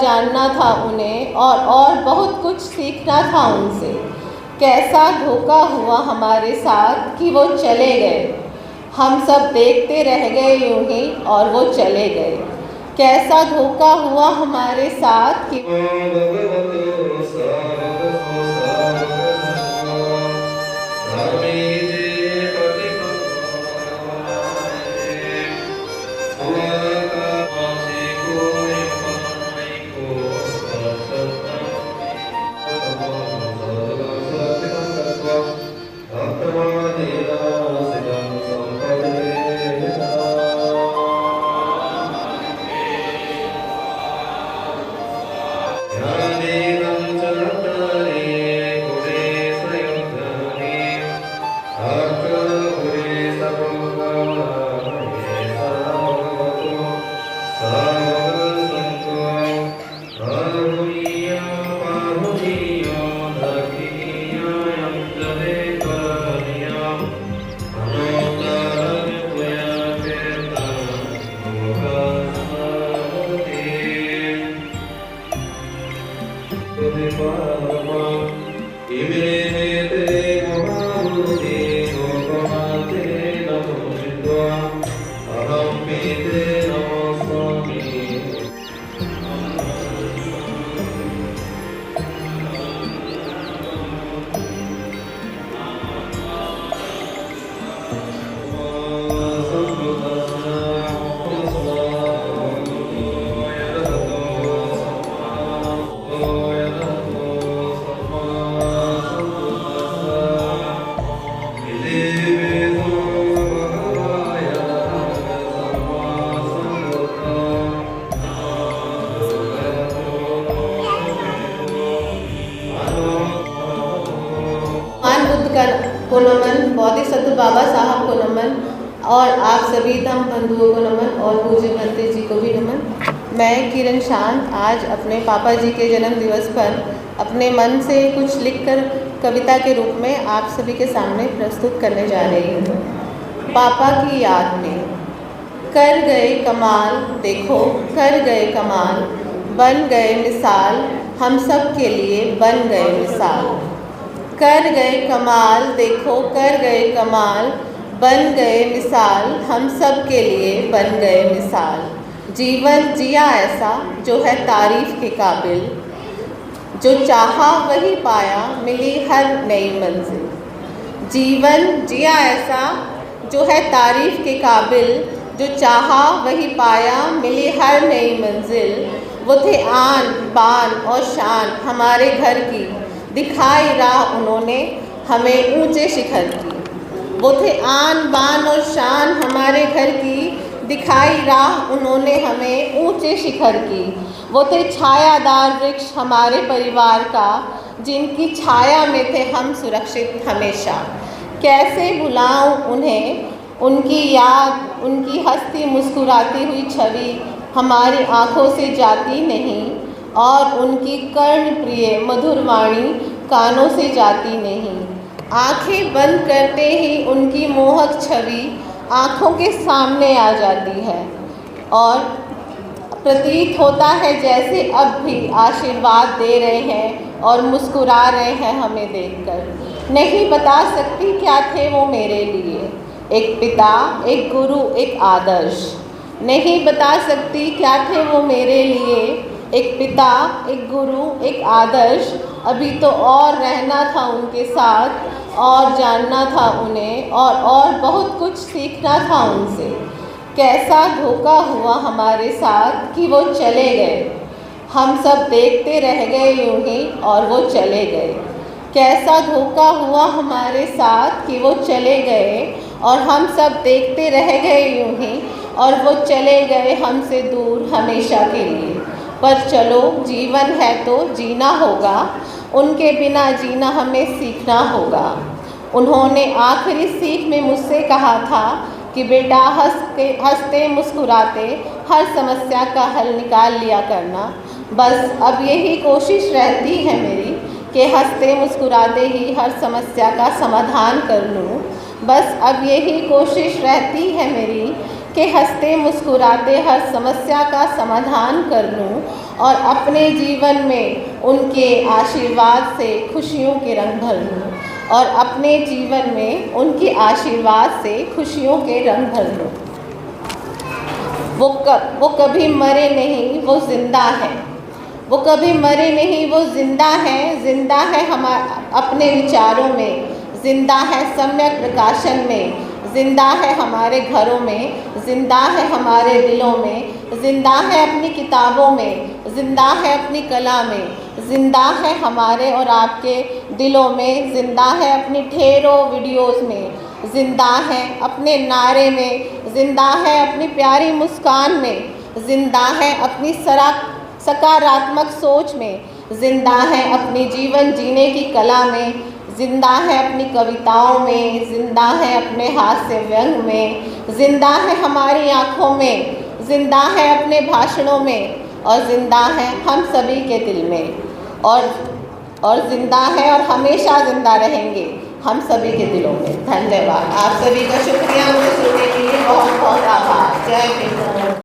जानना था उन्हें और बहुत कुछ सीखना था उनसे। कैसा धोखा हुआ हमारे साथ कि वो चले गए। हम सब देखते रह गए यूं ही और वो चले गए। कैसा धोखा हुआ हमारे साथ कि को नमन, बोधिसत्व बाबा साहब को नमन और आप सभी धम्म बंधुओं को नमन और पूज्य भंते जी को भी नमन। मैं किरण शांत आज अपने पापा जी के जन्म दिवस पर अपने मन से कुछ लिखकर कविता के रूप में आप सभी के सामने प्रस्तुत करने जा रही हूँ। पापा की याद में। कर गए कमाल, देखो कर गए कमाल, बन गए मिसाल, हम सब के लिए बन गए मिसाल। कर गए कमाल, देखो कर गए कमाल, बन गए मिसाल, हम सब के लिए बन गए मिसाल। जीवन जिया ऐसा जो है तारीफ़ के काबिल, जो चाहा वही पाया, मिली हर नई मंजिल। जीवन जिया ऐसा जो है तारीफ़ के काबिल, जो चाहा वही पाया, मिली हर नई मंजिल। वो थे आन बान और शान हमारे घर की, दिखाई राह उन्होंने हमें ऊंचे शिखर की। वो थे आन बान और शान हमारे घर की, दिखाई राह उन्होंने हमें ऊंचे शिखर की। वो थे छायादार वृक्ष हमारे परिवार का, जिनकी छाया में थे हम सुरक्षित हमेशा। कैसे भुलाऊं उन्हें, उनकी याद, उनकी हंसती मुस्कुराती हुई छवि हमारी आँखों से जाती नहीं, और उनकी कर्ण प्रिय मधुर वाणी कानों से जाती नहीं। आंखें बंद करते ही उनकी मोहक छवि आँखों के सामने आ जाती है, और प्रतीत होता है जैसे अब भी आशीर्वाद दे रहे हैं और मुस्कुरा रहे हैं हमें देखकर। नहीं बता सकती क्या थे वो मेरे लिए, एक पिता, एक गुरु, एक आदर्श। नहीं बता सकती क्या थे वो मेरे लिए, एक पिता, एक गुरु, एक आदर्श। अभी तो और रहना था उनके साथ और जानना था उन्हें और बहुत कुछ सीखना था उनसे। कैसा धोखा हुआ हमारे साथ कि वो चले गए। हम सब देखते रह गए यूं ही और वो चले गए। कैसा धोखा हुआ हमारे साथ कि वो चले गए और हम सब देखते रह गए यूं ही और वो चले गए हमसे दूर हमेशा के लिए। पर चलो जीवन है तो जीना होगा, उनके बिना जीना हमें सीखना होगा। उन्होंने आखिरी सीख में मुझसे कहा था कि बेटा हंसते मुस्कुराते हर समस्या का हल निकाल लिया करना। बस अब यही कोशिश रहती है मेरी कि हंसते मुस्कुराते ही हर समस्या का समाधान कर लूँ। बस अब यही कोशिश रहती है मेरी कि हंसते मुस्कुराते हर समस्या का समाधान कर लूं और अपने जीवन में उनके आशीर्वाद से खुशियों के रंग भर लूं और अपने जीवन में उनके आशीर्वाद से खुशियों के रंग भर लूं। वो कभी मरे नहीं, वो जिंदा है। वो कभी मरे नहीं, वो जिंदा है अपने विचारों में, जिंदा है सम्यक प्रकाशन में, जिंदा है हमारे घरों में, जिंदा है हमारे दिलों में, जिंदा है अपनी किताबों में, जिंदा है अपनी कला में, जिंदा है हमारे और आपके दिलों में, जिंदा है अपनी ढेरों वीडियोस में, जिंदा है अपने नारे में, जिंदा है अपनी प्यारी मुस्कान में, जिंदा है अपनी सकारात्मक सोच में, जिंदा है अपनी जीवन जीने की कला में, जिंदा है अपनी कविताओं में, जिंदा है अपने हास्य व्यंग में, जिंदा है हमारी आँखों में, जिंदा है अपने भाषणों में और जिंदा है हम सभी के दिल में और जिंदा है और हमेशा जिंदा रहेंगे हम सभी के दिलों में। धन्यवाद। आप सभी का शुक्रिया। मुझे सुनने के लिए बहुत बहुत आभार। जय हिंद।